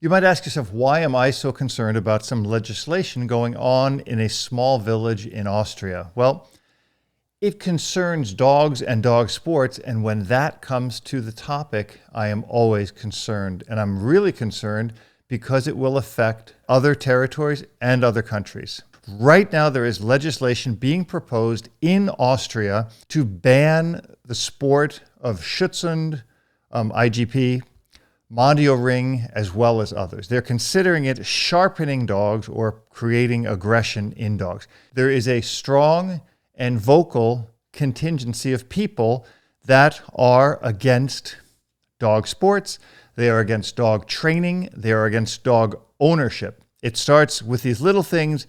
You might ask yourself, why am I so concerned about some legislation going on in a small village in Austria? Well, it concerns dogs and dog sports, and when that comes to the topic, I am always concerned. And I'm really concerned because it will affect other territories and other countries. Right now, there is legislation being proposed in Austria to ban the sport of Schutzhund, IGP, Mondio Ring, as well as others. They're considering it sharpening dogs or creating aggression in dogs. There is a strong and vocal contingency of people that are against dog sports. They are against dog training. They are against dog ownership. It starts with these little things.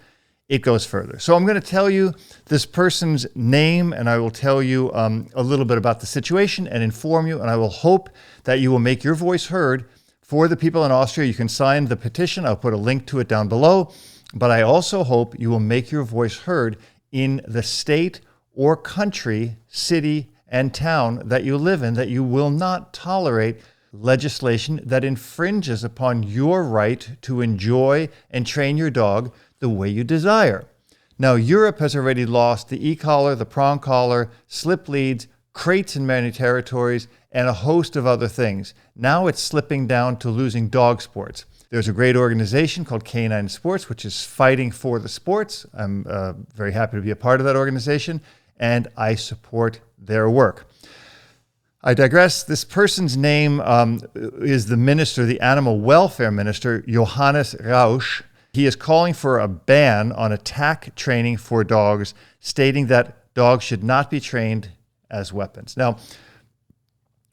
It goes further. So I'm going to tell you this person's name, and I will tell you a little bit about the situation and inform you, and I will hope that you will make your voice heard for the people in Austria. You can sign the petition. I'll put a link to it down below. But I also hope you will make your voice heard in the state or country, city, and town that you live in, that you will not tolerate legislation that infringes upon your right to enjoy and train your dog the way you desire. Now, Europe has already lost the e-collar, the prong collar, slip leads, crates in many territories, and a host of other things. Now it's slipping down to losing dog sports. There's a great organization called Canine Sports, which is fighting for the sports. I'm very happy to be a part of that organization, and I support their work. I digress. This person's name is the minister, the animal welfare minister, Johannes Rauch. He is calling for a ban on attack training for dogs, stating that dogs should not be trained as weapons. Now,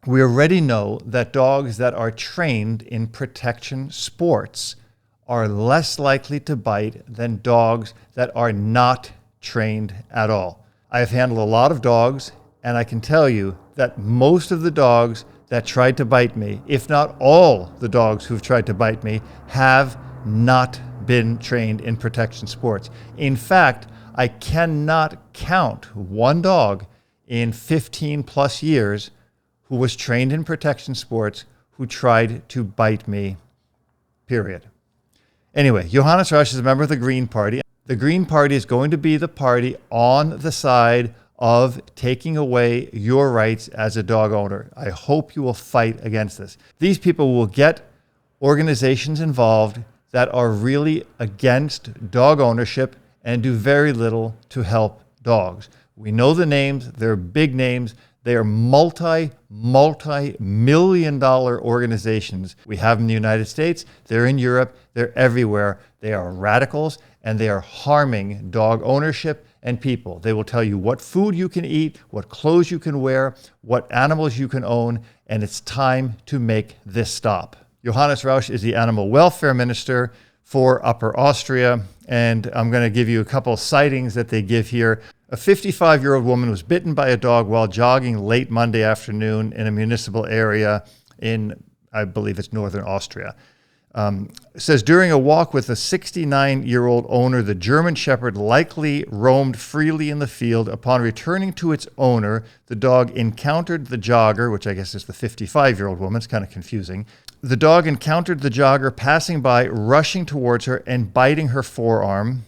we already know that dogs that are trained in protection sports are less likely to bite than dogs that are not trained at all. I have handled a lot of dogs, and I can tell you that most of the dogs that tried to bite me, if not all the dogs who've tried to bite me, have not been trained in protection sports. In fact, I cannot count one dog in 15 plus years who was trained in protection sports who tried to bite me, period. Anyway, Johannes Rauch is a member of the Green Party. The Green Party is going to be the party on the side of taking away your rights as a dog owner. I hope you will fight against this. These people will get organizations involved that are really against dog ownership and do very little to help dogs. We know the names. They're big names. They are multi-million-dollar organizations. We have them in the United States. They're in Europe. They're everywhere. They are radicals, and they are harming dog ownership and people. They will tell you what food you can eat, what clothes you can wear, what animals you can own, and it's time to make this stop. Johannes Rauch is the animal welfare minister for Upper Austria, and I'm going to give you a couple of sightings that they give here. A 55-year-old woman was bitten by a dog while jogging late Monday afternoon in a municipal area in, I believe it's northern Austria. It says, during a walk with a 69-year-old owner, the German Shepherd likely roamed freely in the field. Upon returning to its owner, the dog encountered the jogger, which I guess is the 55-year-old woman. It's kind of confusing. The dog encountered the jogger passing by, rushing towards her and biting her forearm.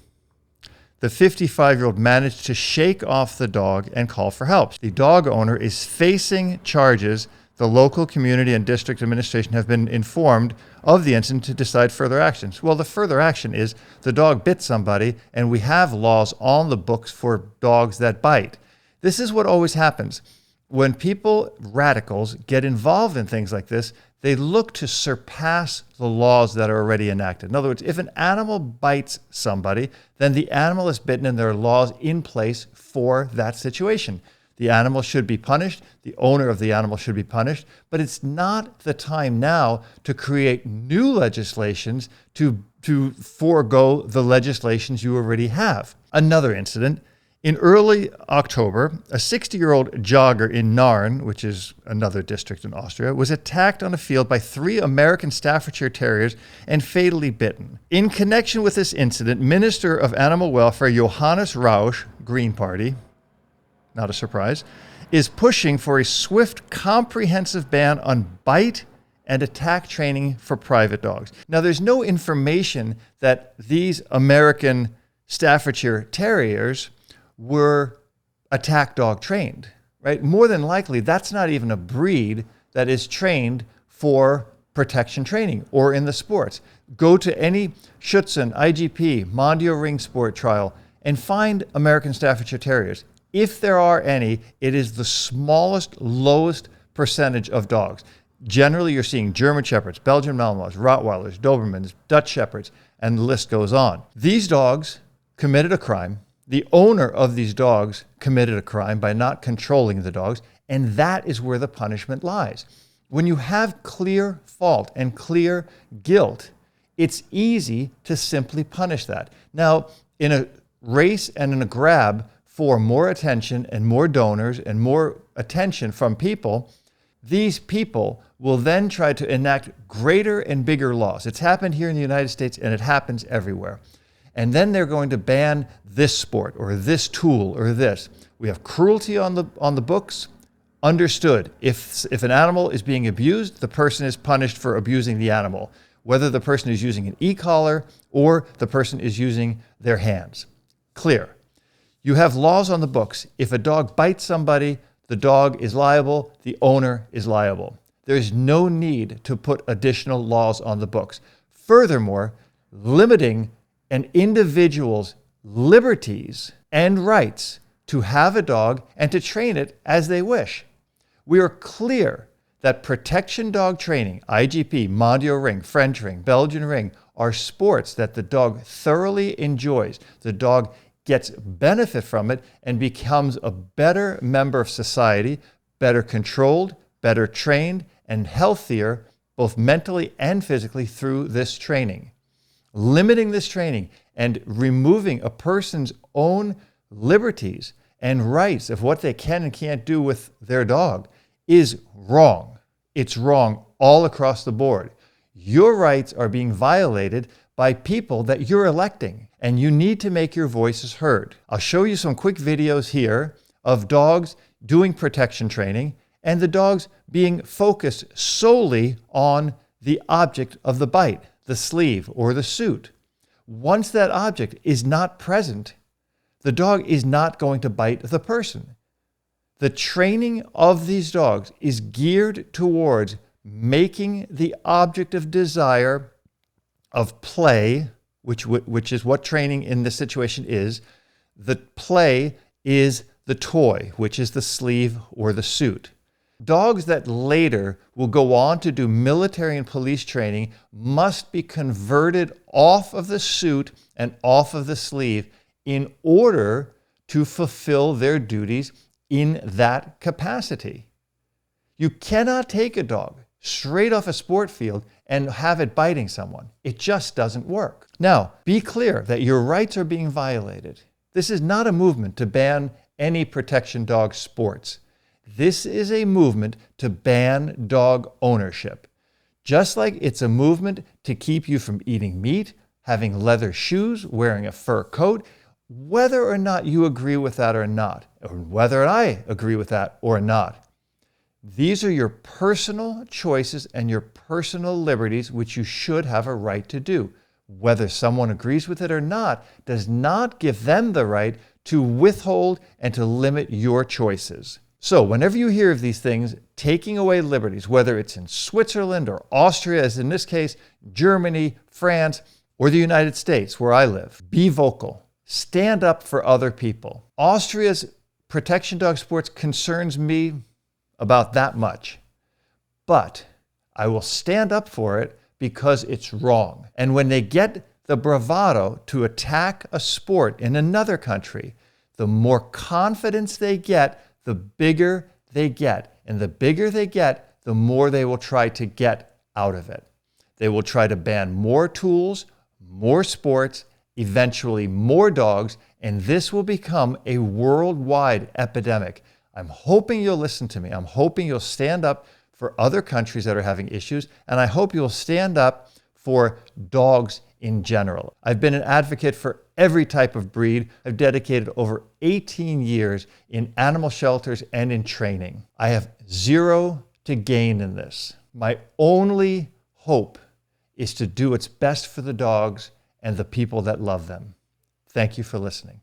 The 55-year-old managed to shake off the dog and call for help. The dog owner is facing charges. The local community and district administration have been informed of the incident to decide further actions. Well, the further action is the dog bit somebody, and we have laws on the books for dogs that bite. This is what always happens. When people, radicals, get involved in things like this, they look to surpass the laws that are already enacted. In other words, if an animal bites somebody, then the animal is bitten and there are laws in place for that situation. The animal should be punished. The owner of the animal should be punished. But it's not the time now to create new legislations to forego the legislations you already have. Another incident. In early October, a 60-year-old jogger in Narn, which is another district in Austria, was attacked on a field by 3 American Staffordshire Terriers and fatally bitten. In connection with this incident, Minister of Animal Welfare Johannes Rauch, Green Party, not a surprise, is pushing for a swift, comprehensive ban on bite and attack training for private dogs. Now, there's no information that these American Staffordshire Terriers were attack dog trained, right? More than likely, that's not even a breed that is trained for protection training or in the sports. Go to any Schutzhund, IGP, Mondio Ring Sport trial and find American Staffordshire Terriers. If there are any, it is the smallest, lowest percentage of dogs. Generally, you're seeing German Shepherds, Belgian Malinois, Rottweilers, Dobermans, Dutch Shepherds, and the list goes on. These dogs committed a crime. The owner of these dogs committed a crime by not controlling the dogs, and that is where the punishment lies. When you have clear fault and clear guilt, it's easy to simply punish that. Now, in a race and in a grab for more attention and more donors and more attention from people, these people will then try to enact greater and bigger laws. It's happened here in the United States and it happens everywhere. And then they're going to ban this sport or this tool or this. We have cruelty on the books. Understood. If an animal is being abused, the person is punished for abusing the animal, whether the person is using an e-collar or the person is using their hands. Clear. You have laws on the books. If a dog bites somebody, the dog is liable, the owner is liable. There's no need to put additional laws on the books. Furthermore, limiting an individual's liberties and rights to have a dog and to train it as they wish. We are clear that protection dog training, IGP, Mondio Ring, French Ring, Belgian Ring, are sports that the dog thoroughly enjoys. The dog gets benefit from it and becomes a better member of society, better controlled, better trained, and healthier, both mentally and physically, through this training. Limiting this training and removing a person's own liberties and rights of what they can and can't do with their dog is wrong. It's wrong all across the board. Your rights are being violated by people that you're electing, and you need to make your voices heard. I'll show you some quick videos here of dogs doing protection training and the dogs being focused solely on the object of the bite, the sleeve or the suit. Once that object is not present, the dog is not going to bite the person. The training of these dogs is geared towards making the object of desire, of play, which is what training in this situation is. The play is the toy, which is the sleeve or the suit. Dogs that later will go on to do military and police training must be converted off of the suit and off of the sleeve in order to fulfill their duties in that capacity. You cannot take a dog straight off a sport field and have it biting someone. It just doesn't work. Now, be clear that your rights are being violated. This is not a movement to ban any protection dog sports. This is a movement to ban dog ownership. Just like it's a movement to keep you from eating meat, having leather shoes, wearing a fur coat, whether or not you agree with that or not, or whether I agree with that or not. These are your personal choices and your personal liberties, which you should have a right to do. Whether someone agrees with it or not does not give them the right to withhold and to limit your choices. So whenever you hear of these things, taking away liberties, whether it's in Switzerland or Austria, as in this case, Germany, France, or the United States, where I live, be vocal. Stand up for other people. Austria's protection dog sports concerns me about that much. But I will stand up for it because it's wrong. And when they get the bravado to attack a sport in another country, the more confidence they get, the bigger they get. And the bigger they get, the more they will try to get out of it. They will try to ban more tools, more sports, eventually more dogs, and this will become a worldwide epidemic. I'm hoping you'll listen to me. I'm hoping you'll stand up for other countries that are having issues, and I hope you'll stand up for dogs in general. I've been an advocate for every type of breed. I've dedicated over 18 years in animal shelters and in training. I have zero to gain in this. My only hope is to do what's best for the dogs and the people that love them. Thank you for listening.